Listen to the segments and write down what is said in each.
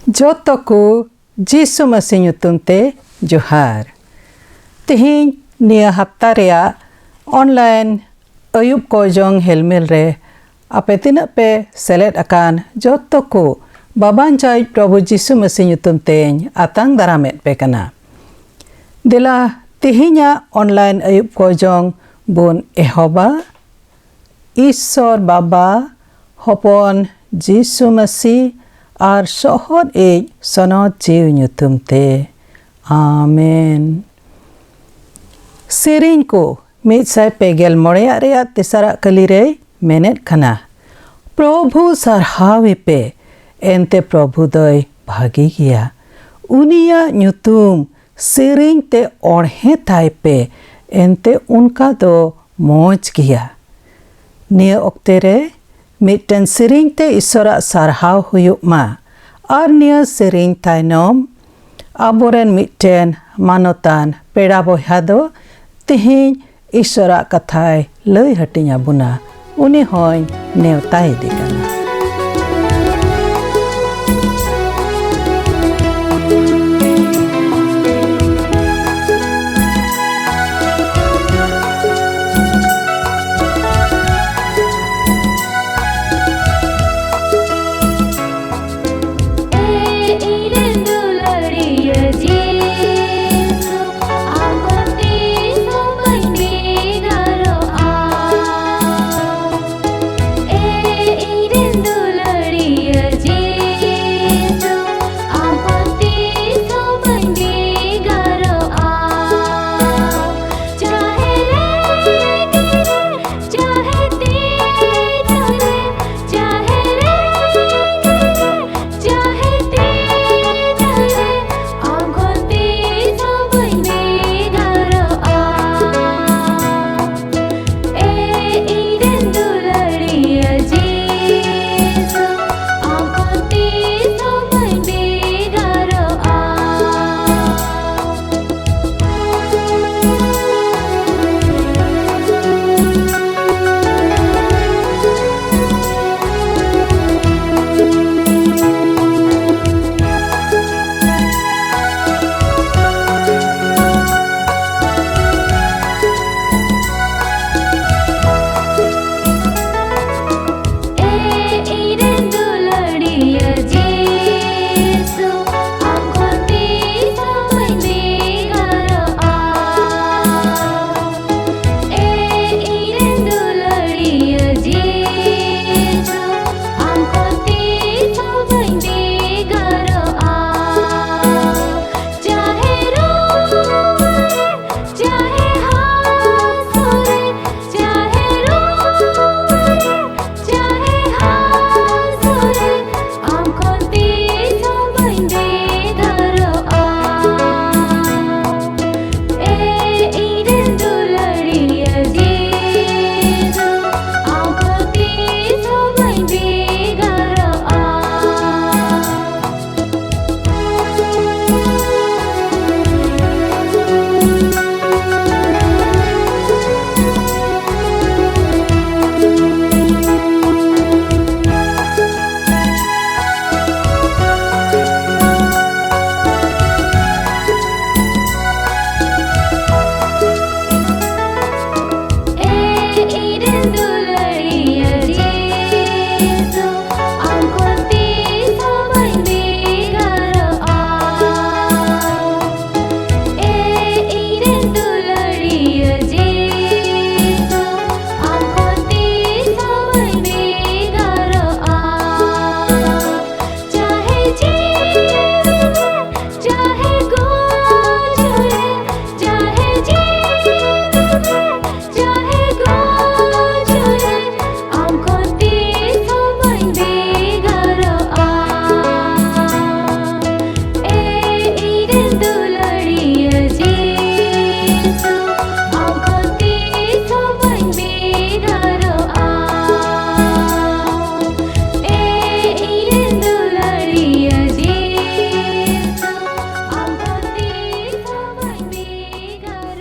जोतो को जीसु मसीह ᱧᱩᱛᱩᱢ ᱛᱮ जोहार। तिहिं निया हफ्ता रेया ऑनलाइन अयुब कोजोंग हेलमेल रे आपे तिना पे सेलेद अकान जोतो को बाबान चाय प्रभु जीसु मसीह ᱧᱩᱛᱩᱢ तें आतांग दारामेद पे कना। दिला तिहिंया ऑनलाइन अयुब कोजोंग बुन एहोबा ईश्वर बाबा हपन जीसु मसीह आर सोहर एज सनद जीव ᱧᱩᱛᱩᱢ ते आमेन। सेरिंग को मित साय पेगेल मोड़े रेया तेसारा कली रे मेनेट खना प्रभु सरहावे पे एनते प्रभु दय भागी गया उनिया ᱧᱩᱛᱩᱢ सेरिंग ते ओढ़े थाय पे एनते उनका दो मौज गया। निया ओक्ते रे मिटन सेरिंग ते ईश्वरा सारहाव हुयुक मा आर निया सेरिंग तायनोम आबोरेन मिटन मानोतान पेड़ा बोहा दो तिहिं ईश्वरा कथाय लय हटिया बुना उनी होय नेवताय दिकना। रे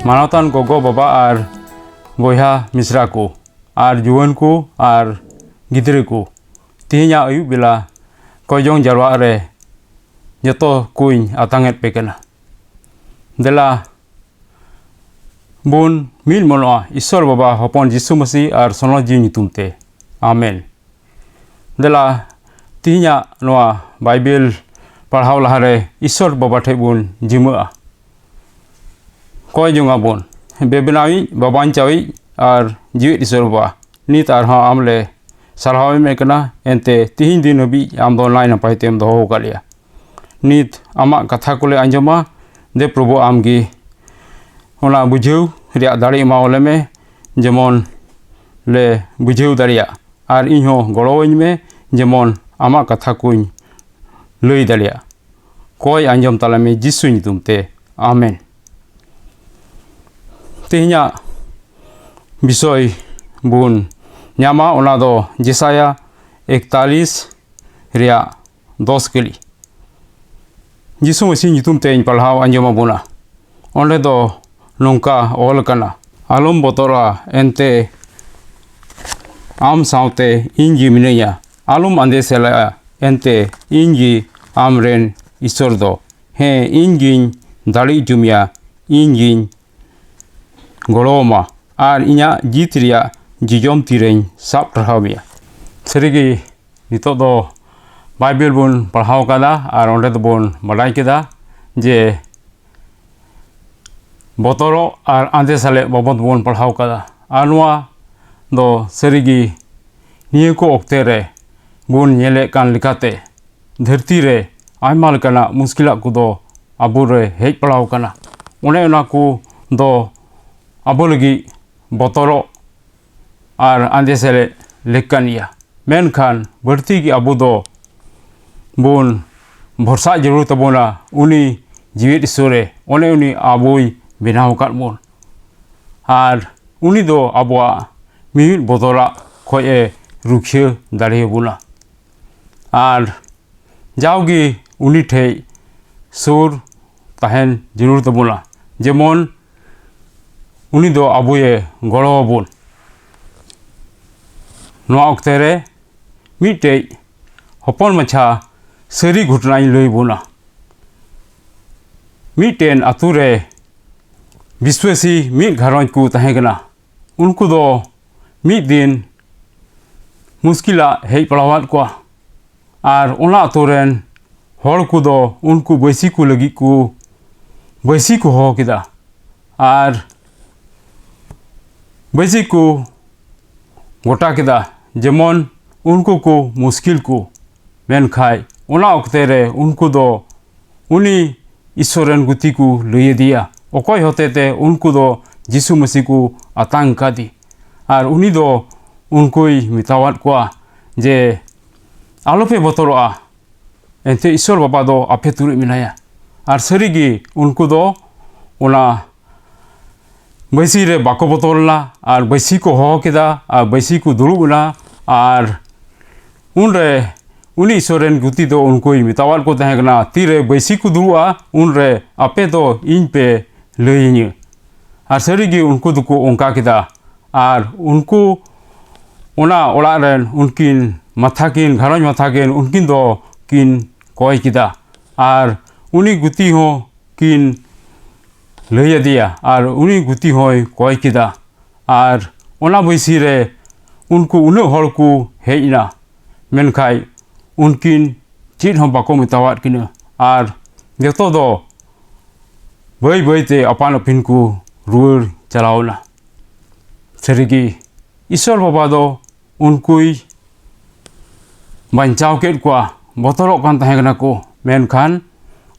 मानवतान गोगो बाबा और बया मिश्रा को और जुआन को और गिद्रे को तीन आयु बेला कयजों जारवा रे जतो कुछ आतंगेत पेकना देला बुन मिल मनोआ ईश्वर बाबा हपन जिसु मसीह और सोनो जी नितुमते आमेन देला तीना नोआ बाइबल पढ़ाव लहारे ईश्वर बाबा ठेबुन जिमा कयजोंगा बुन बेबनावी बाबांचावी और जीवित ईश्वर बाबा नीत और हाँ आमले सारहावे मेकना एंते तीन दिन हबी आम दो नाय नपाय तेम दोहो कालिया नीत आमा कथा कोले आंजमा दे प्रभु आमगी ओना बुझेव रिया दाड़ी मावले में जेमन ले बुझेव दाड़िया और इहो गड़ोवኝ में जेमन आमा कथा कुñ लई दाड़िया कय आंजम ताला में जिसु नितुमते आमेन तेहिया विषय बुन ᱧᱟᱢᱟ ᱚᱱᱟ ᱫᱚ ᱡᱮᱥᱟᱭᱟ 41 ᱨᱮᱭᱟᱜ 10 ᱠᱮᱞᱤ ᱡᱤᱥᱩ ᱢᱟᱹᱥᱤ ᱧᱩᱛᱩᱢ ᱛᱮᱧ ᱯᱟᱲᱦᱟᱣ ᱟᱸᱡᱚᱢ ᱟᱵᱚᱱᱟ ᱚᱸᱰᱮ ᱫᱚ ᱱᱚᱝᱠᱟ ᱚᱞ ᱟᱠᱟᱱᱟ ᱟᱞᱚᱢ ᱵᱚᱛᱚᱨᱟ ᱮᱱᱛᱮ ᱟᱢ ᱥᱟᱶᱛᱮ ᱤᱧ ᱜᱮ ᱢᱤᱱᱟᱹᱧᱟ ᱟᱞᱚᱢ ᱟᱸᱫᱮᱥᱮᱞᱟᱜᱼᱟ ᱮᱱᱛᱮ ᱤᱧ ᱜᱮ ᱟᱢᱨᱮᱱ ᱤᱥᱥᱚᱨ ᱫᱚ ᱦᱮᱸ ᱤᱧ ᱜᱤᱧ ᱫᱟᱲᱮ ᱦᱚᱪᱚ ᱢᱮᱭᱟ ᱤᱧ ᱜᱤᱧ ᱜᱚᱲᱚᱣᱟᱢᱟ ᱟᱨ ᱤᱧᱟᱹᱜ ᱡᱤᱛ ᱨᱮᱭᱟᱜ जिजोम तीरें साब पढ़ाव मिया सरीगी नितो दो बाइबल बन पढ़ाव कदा और ओंडे दो बन बड़ाई केदा जे बतरो और आंदे साले बाबत बन पढ़ाव कदा और नोआ दो सरीगी निये को ओक्ते रे बन नेले कान लिकाते धरती रे आयमा लेकाना मुश्किला को दो आबो रे हेज पढ़ाव कना ओने ओना को दो आबो लगी बतरो और आंदे से लेकानिया मेनखान बढ़ती की आबो दो बन भरसा जरूर तबोना उनी जीवित ईश्वरे ओने उनी आबोई बेनाव काट बन और उनी दो आबोआ मिहित बतरा खये रुखियो दाड़े बोना और जाओगी उनी ठे सुर तहन जरूर तबोना जेमन उनी दो आबोए गड़ो बन नोआ ओक्ते रे मिटे हपन मछा सरी घटनाई लई बोना मिटेन आतु रे विश्वासी मिट घरौंज को तहेगना उनको दो मिट दिन मुश्किला हेज पड़ावाद को और ओना आतु रेन हर को दो उनको बैसी को लगी को बैसी को हो किदा और बैसी को गोटा किदा जेमन उनको को मुश्किल को मेनखाय ओना ओक्ते रे उनको दो उनी ईश्वरन गुति को लई दिया ओकय होतेते उनको दो जिसु मसीह को आतांग कादी और उनी दो उनकोई मितावाद को जे आलोपे बतरोआ एंते ईश्वर बाबा दो आपे तुरे मिनाया और सरीगी उनको दो ओना बैसी रे बाको बतलना और बैसी को हो केदा और बैसी को दुरुबना और उनरे उनी ईश्वरन गुति दो उनको मितावाल को तहेगना तीरे बैसी को दुरुआ उनरे आपे दो इन पे लईनी और सरीगी उनको दुको ओंका केदा और उनको ओना ओला रेन उनकिन माथाकिन घरौंज माथाकिन उनकिन दो किन कय केदा और उनी गुति हो किन लई दिया और उनी गुति होय कय केदा और ओना बैसी रे उनको उन हर को हेजना मेनखाय उनकिन चीज हम बाको मितावाद किन और जतो दो बई बईते अपान अपिन को रुआर चलावना सरीगी ईश्वर बाबा दो उनकोई बांचाव केद को बतरों कान तहेगना को मेनखान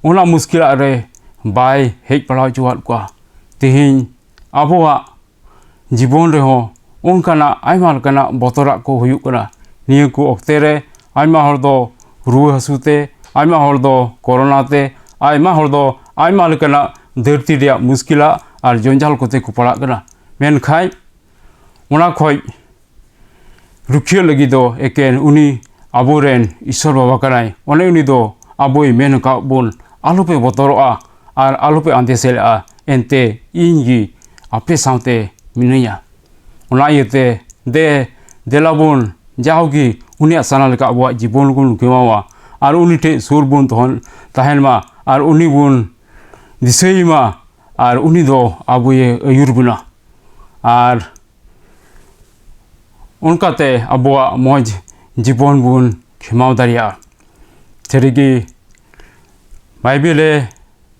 ओना मुश्किला रे बाय हेज पड़ाव चुवाद को तेहिं आबोआ जीवन रे हो उनकाना आयमा लेकाना बतरा को हुयुग कना निये को ओक्ते रे आयमा हर दो रुआ हसुते आयमा हर दो कोरोना ते आयमा हर दो आयमा लेकाना धरती रिया मुश्किला और जंजाल कोते को पड़ा कना मेनखाय ओना खय रुखियो लगी दो एकेन उनी आबोरेन ईश्वर बाबा कनाय ओने उनी दो आबोई मेन का बोन आलोपे बतरोआ और आलोपे आंदेसेला एंते इनगी ape saute minaya ona iete delabon jaugi uni asana leka abwa jibon gun kemawa ar uni te surbun ton tahenma ar uni bun diseima ar uni do abuye ayurbuna ar unkate abwa moj jibon bun kemau daria terigi Bible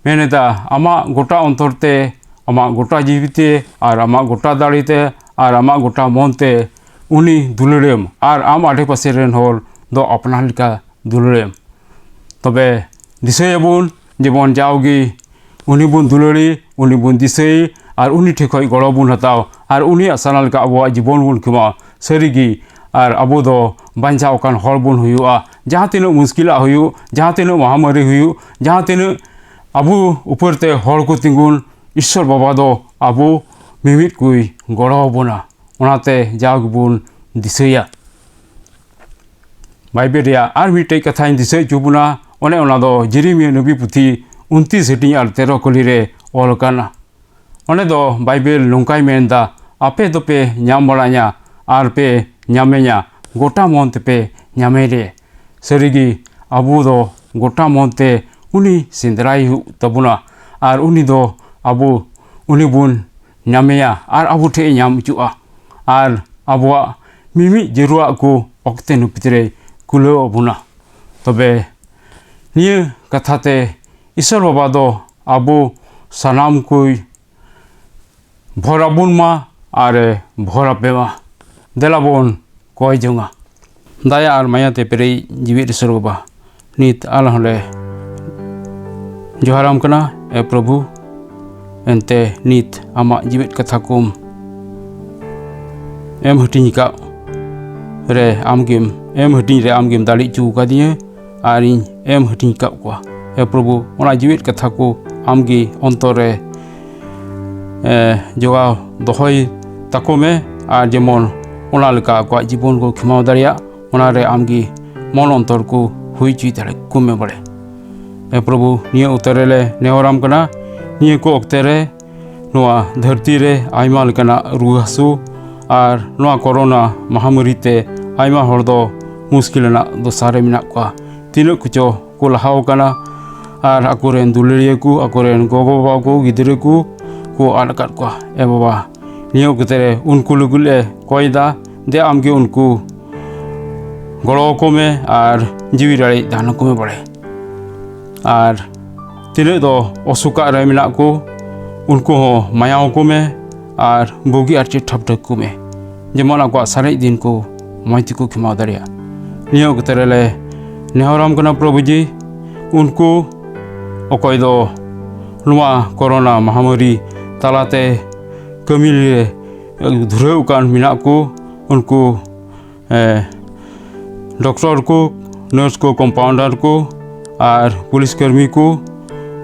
meneda ama gota ontorte ama gota jibite ar ama gota darite ar ama gota monte uni dulurem ar am ade paseren hol do apna lika dulurem tobe disayabun jebon jaugi uni bun duluri uni bun disay ar uni thekoi gorobun hataw ar uni asanal ka abo jibon bun kuma sarigi ar abo do banjao kan horbun huyua jaha tinu muskila huyu jaha tinu mahamari huyu jaha tinu abu uparte hor ko tingun ishwar baba do abu mimit kui gorobuna onate jagbun disaya Bible ar mite kathain disay jubuna one ona do Jeremiah nabi puthi 29 ar 13 kolire olkana one do Bible lungkai menda ape dope nyambalanya arpe nyamenya gota monte pe nyamere serigi abu do gota monte uni sindrai tabuna ar uni do abu uni bun nyamea ar abu the nyam chua ar abwa mimi jerua ko okte nu pitre kulo buna tobe niye kathate Ishwar baba do abu sanam koi bhorabun ma are bhorapema delabon koi junga daya ar maya te pere jiwit Ishwar baba nit alahole joharam kana e prabhu ente nit ama jiwit kathakum em hutini ka re amgim em hutini re amgim dali chu kadiye arin em hutini ka kwa e prabhu ona jiwit kathaku amgi ontore joga dohoi takome ar jemon ona leka kwa jibon ko khimau daria ona re amgi mon ontor ko hui chi dare kume bale e prabhu niya utarele neoram kana niya ko oktere noa dharti re aima lekana ruhasu ar noa corona mahamari te aima hordo muskilana dosare minak kwa tinu kucho ko lahau kana ar akoren duleriya ku akoren gogo baba ku gidre ku ko anakat kwa e baba niya utere unku lugule koida de amge unku golo kome ar jiwirare dana kome bale ar tinu do osuka re minak ku unku ho mayao kome ar bogi arche thapdak kome jemon akwa sarai din ko moiti ko khimau daria niya uterele nehoram kana prabhuji unku okoi do luma corona mahamari talate kamile dhureu kan minak ko unku doctor ko nurse ko compounder ko ar police karmi ko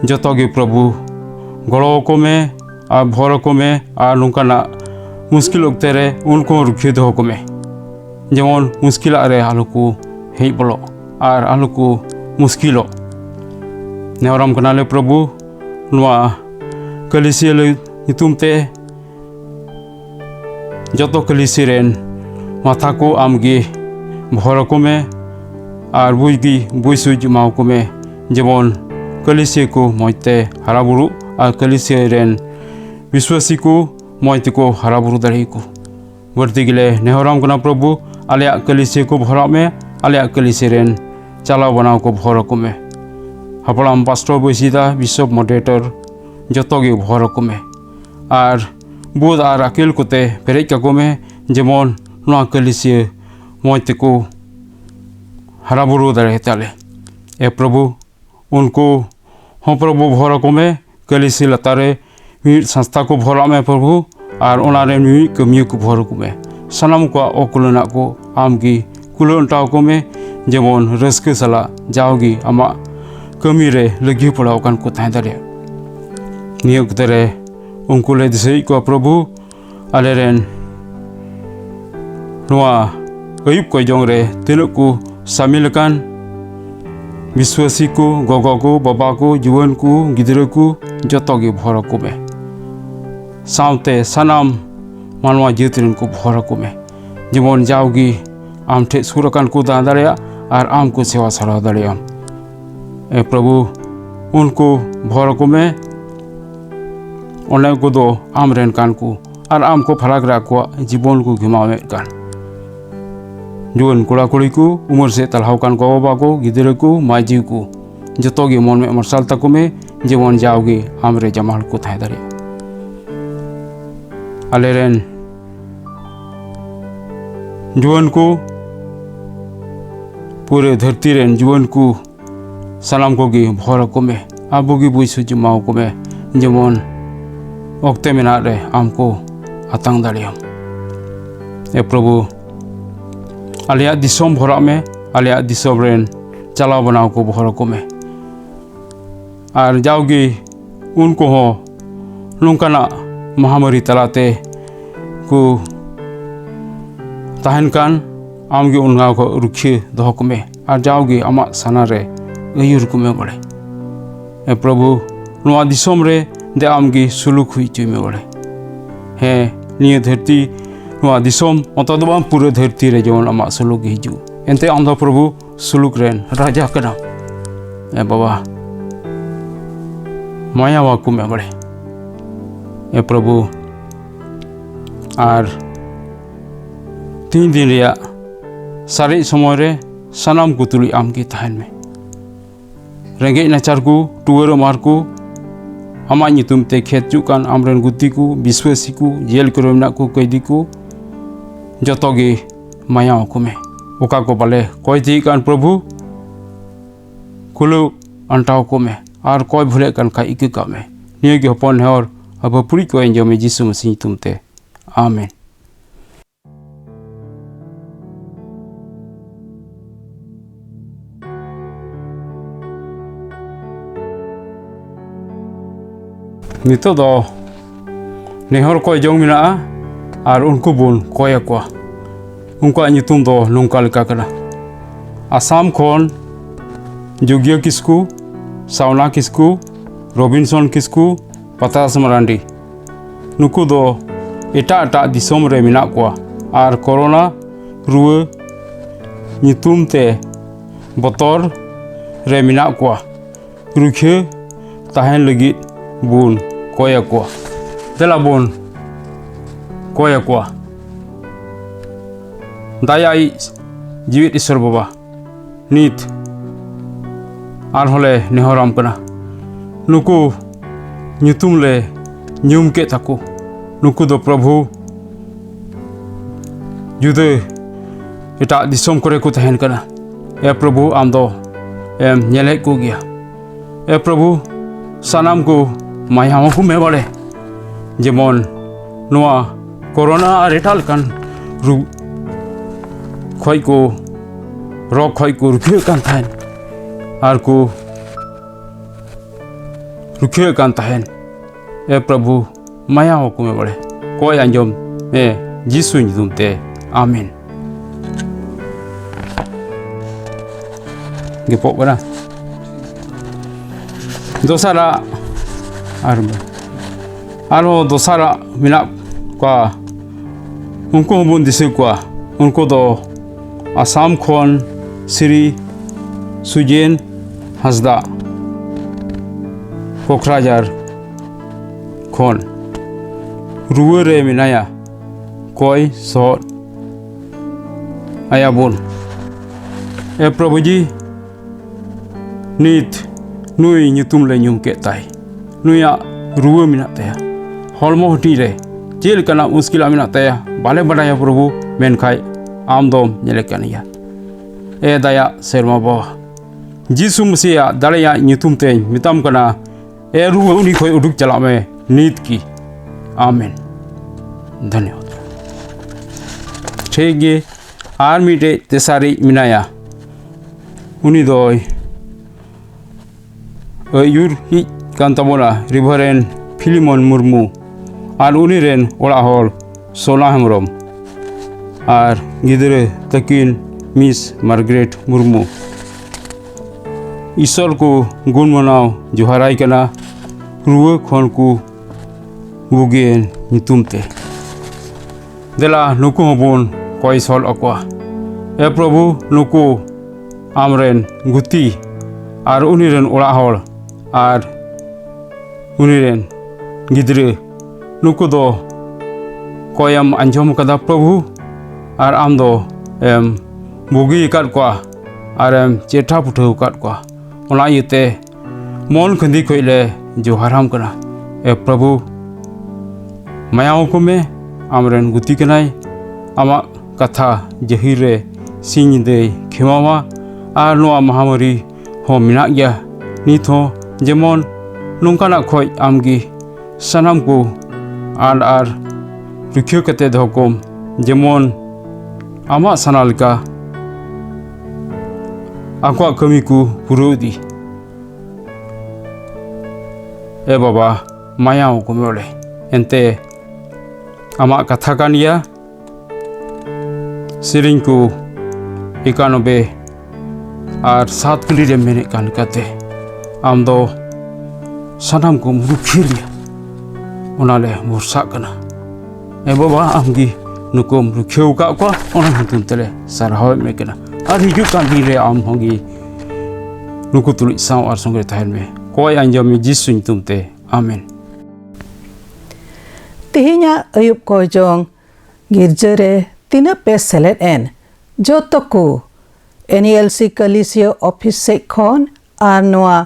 joto ge prabhu golo kome ar bhor kome ar nungkana muskil oktere unko rukhe do kome jemon muskil are aluku hei bolo ar aluku muskilo neoram kanale prabhu noa kalisiel itumte joto kalisiren matha ko amge bhor kome ar buigi buisuj mau kome jemon kalisi ko moite haraburu ar kalisiren biswasi ko moite ko haraburu dari ko berti gile nehoram kana prabhu alya kalisi ko bhorame alya kalisiren chala banao ko bhor kome hapalam pastor boisida bishop moderator joto ge bhor kome ar bod ar akil kote perek ka kome jemon noa kalisi moite ko haraburu dari tale e prabhu unko ho prabhu bhor kome kalisi latare mi संस्था को भरा में प्रभु और उनारे मी कमी को भर को में सनम को ओकुलना को आमगी कुलंटाव को में जेमन रस्के सला जाओगी आमा कमी रे लगी पड़ाव कान को ताई दारे नियोग तरे उनको ले दिसई को प्रभु आलेरेन नोआ अयुब को जोंग रे तिनु को शामिल कान विश्वासी को गोगो को बाबा को जुवन को गिदरे को जतो गे भर को में सावते सनाम मानवा जितरिन को भर को में जेमन जाओगी आम ठे सुरकान को दा दाड़िया और आम को सेवा सराह दाड़िया ए प्रभु उनको भर को में अनेक को दो आम रेन कान को और आम को फराक राखवा जीवन को घिमावे कान जुवन कुड़ा कुड़ी को उम्र से तलहाव कान को बाबा को गिदरे को माजी को जतोगी मन में मरसाल तक में जीवन जाओगी आम रे जमाल को थाय दाड़िया आलेरेन जुवन को पूरे धरती रेन जुवन को सलाम को गी भर को में आबो गी बुइसु जुमाओ को में जेमन ओक्ते मेना रे आमको आतांग दाड़ियाम ए प्रभु आलिया दिसोम भरा में आलिया दिसोम रेन चलाव बनाव को भर को में और जाओगी उनको हो नोंकाना महामारी तलाते को ताहन कान आमगे उनगा को रुखिए दह को में और जाओगी आमा सना रे अयुर को में बड़े ए प्रभु नुआ दिसोम रे दे आमगी सुलुक हुई चुई में बड़े है निये धरती नुआ दिसोम अतदबाम पूरे धरती रे जवन आमा सुलुक हिजू एनते आम दो प्रभु सुलुक रेन राजा कना ए बाबा माया वाकु में बड़े ए प्रभु और 3 दिन रिया सारे समय रे सनाम को तुली आम की तहन में रेंगे नाचार को टुअर मार को आमा नितुम ते खेत चुकान आमरन गुत्ती को विश्वासी को जेल करमना को कैदी को जतोगे माया को में ओका को बाले कोई थी कान प्रभु कुलो अंटाव को में और कोई भूले कान का इक का में निये के हपन है और अब पूरी को एंजो में यीशु मसीह तुमते आमीन। नितो दो नेहर को जों मिना और उनको बुन कोया को उनको नितुम दो नोंका लेका कना आसाम खोन जोगिया किस्कू सावना किस्कू रॉबिन्सन किस्कू पतास मरांडी नुकु दो एटा एटा दिसोम रे मिना को और कोरोना रुआ नितुम ते बतर रे मिना को रुखे ताहन लगी बुन कोया को तेला बुन कोया को दायाई जीवित ईश्वर बाबा नीत आर होले नेहराम कना नुकु नितुम ले न्यूम के ताको नुकु दो प्रभु जुदे एटा दिसोम करे को तहन कना ए प्रभु आम दो एम नेले को गया ए प्रभु सनाम को माया को में बड़े जेमन नुआ कोरोना और एटाल कान रु खय को रोग खय को रुखिए कान थाइन आर को रुखिए कान थाइन ए प्रभु माया को में बड़े कोई अंजम ए यीशु नितुमते आमीन गेपो बना दोसारा आरो दोसारा मिना का उनको बुन दिसे को उनको दो आसाम खोन श्री सुजेन हसदा कोकराझार खोन रुए रे मिनाया कोई सो आया बुन ए प्रभु जी नीत नुई नितुम ले न्यूम के ताई नुया रुआ मिना तया हॉलमो हटी रे जेल कना मुश्किल मिना तया बाले बड़ाया प्रभु मेनखाय आम दोम नेले कनिया ए दया सेरमा बाबा यीशु मसीह दाड़िया नितुम ते मिताम कना ए रुआ उनी खोय उडुक चला में नीत की आमीन धन्यवाद ठीक गे आर मिटे तेसारी मिनाया उनी दोय अयुर ही कांताबोना रिभरेन फिलिमन मुर्मू और उनी रेन ओड़ा हर सोना हेमरम और गिदरे तकिन मिस मार्ग्रेट मुर्मू ईश्वर को गुण मनाव जोहाराय कना रुआ खन को बुगेन nyutum te dela nuku hobon koi sol akwa e Prabhu nuku amren guti ar uniren ora hol ar uniren gidre nuku do koyam anjom kada Prabhu ar am do bugi kat kwa ar chetha puthau kat kwa ona yete mon khandi khoile jo haram kana e Prabhu mayao ko me amren guti kanai ama katha jahire sing de khemawa ar noa mahamari ho mina gya nitho jemon nongkana khoi amgi sanam ko ar rukyo kate dhokom jemon ama sanalika akwa kami ku purudi e baba mayao ko mole ente ama katha kania siring ku 91 R 7 kali menit kan kate amdo sanam ko murukhiria onale mursa kana e baba amgi nukom rukheu ka kwa ona hutun tele sarhaw me kana ar hiju kan dire am hogi nuku tuli saw ar songre thal me koi anjami jisuñ tumte amen Tihinya ayub ko jong girjare tina pe selet en jotoku NELC Kalisio Office se khon ar noa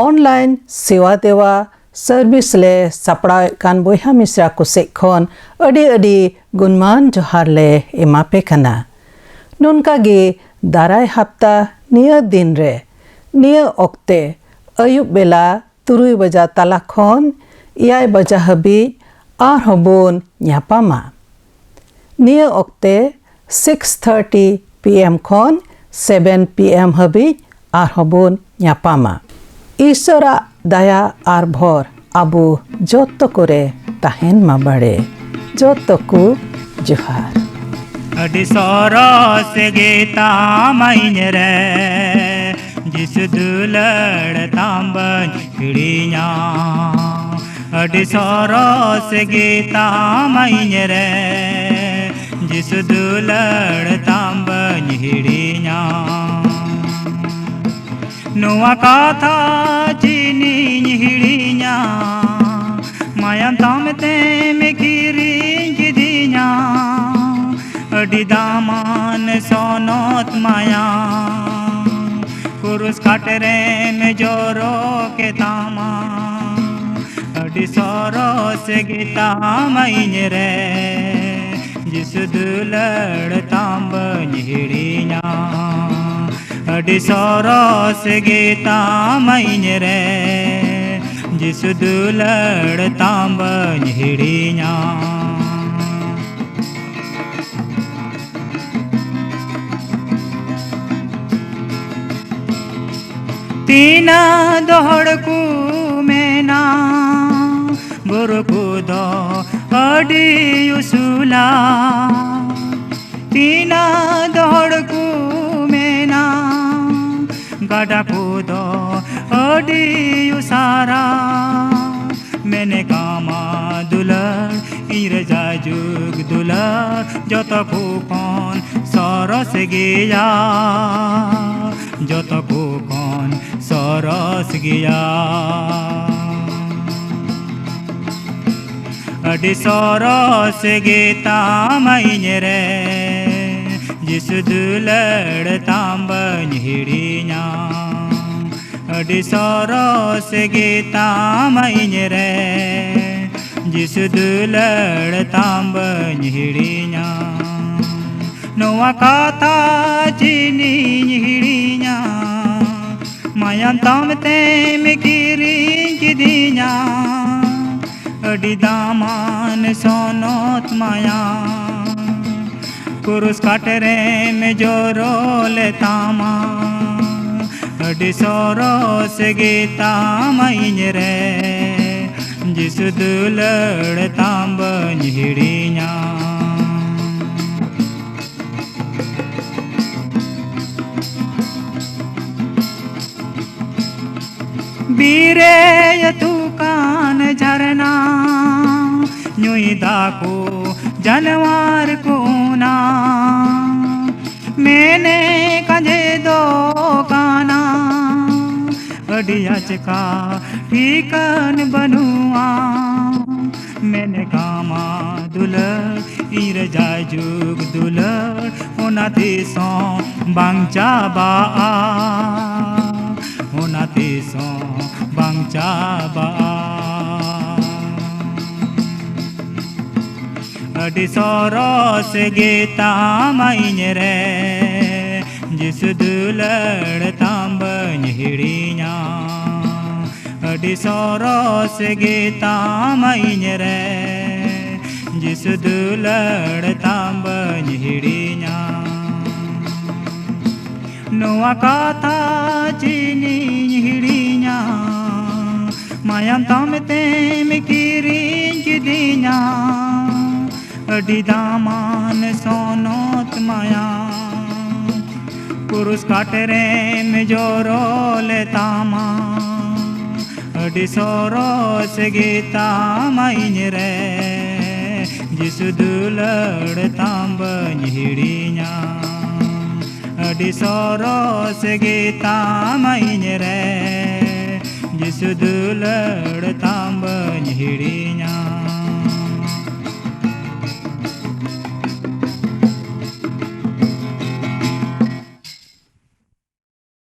online sewa dewa service le sapra kan boiha misra ko se khon adi gunman johar le emape kana nunka ge darai hafta niya din re niya okte ayub bela 3 baja tala khon 9 baja habi ar hobon nyapama niya okte 6:30 PM khon 7 PM habi ar hobon nyapama Ishora daya ar bhor abu jotto kore tahen ma bade jotto ku johar adi soros geta maine re jis dulad tamban hidinya adi soros geta maine re jis dulad tamban hidinya Noa katha chini hidinya mayam tamte me kiring gidinya adi daman sonot maya kurus katere me joro ke tama adi soros gita maine re jis dulad tamban hidinya adi soros gita maine re jis dulad tamban hidinya tina dohod ku mena buru ku do adi usula tina dohod ku mena gada ku do adi usara mene kama dular irja jug dular jota ku kon soros geya jota ku kon soros geya adi soros geta maine re jis dulad tamban hidinya adi soros geta maine re jis dulad tamban hidinya noa katha chini hidinya mayam tamte me kiring gidinya adi daman sonot maya kurus katere me joro le tama adi soros geta maine re jis dulad tamban hidinya bire tu kan jharna nyu नुई दाको जानवर को ना मैंने कंजे दो काना idea चका ठीकन बनुआ मैंने कामा दुलर ईर जाजुग दुलर ओनाते सो बांचा बा ओनाते सो बांचा बा अडी सोरोस गेता माइने रे जिस दुलड़ तांबन हिड़िया अडी सोरोस गेता माइने रे जिस दुलड़ तांबन हिड़िया नोआ काथा चीनी हिड़िया मायाम तामते में किरिंच दिया अडी दामान सोनोत माया पुरुष काटरे में जोरो ले तामा अडी सोरो से गीता माइन रे जिस दुलड़ तांबन हिड़िया अडी सोरो से गीता माइन रे जिस दुलड़ तांबन हिड़िया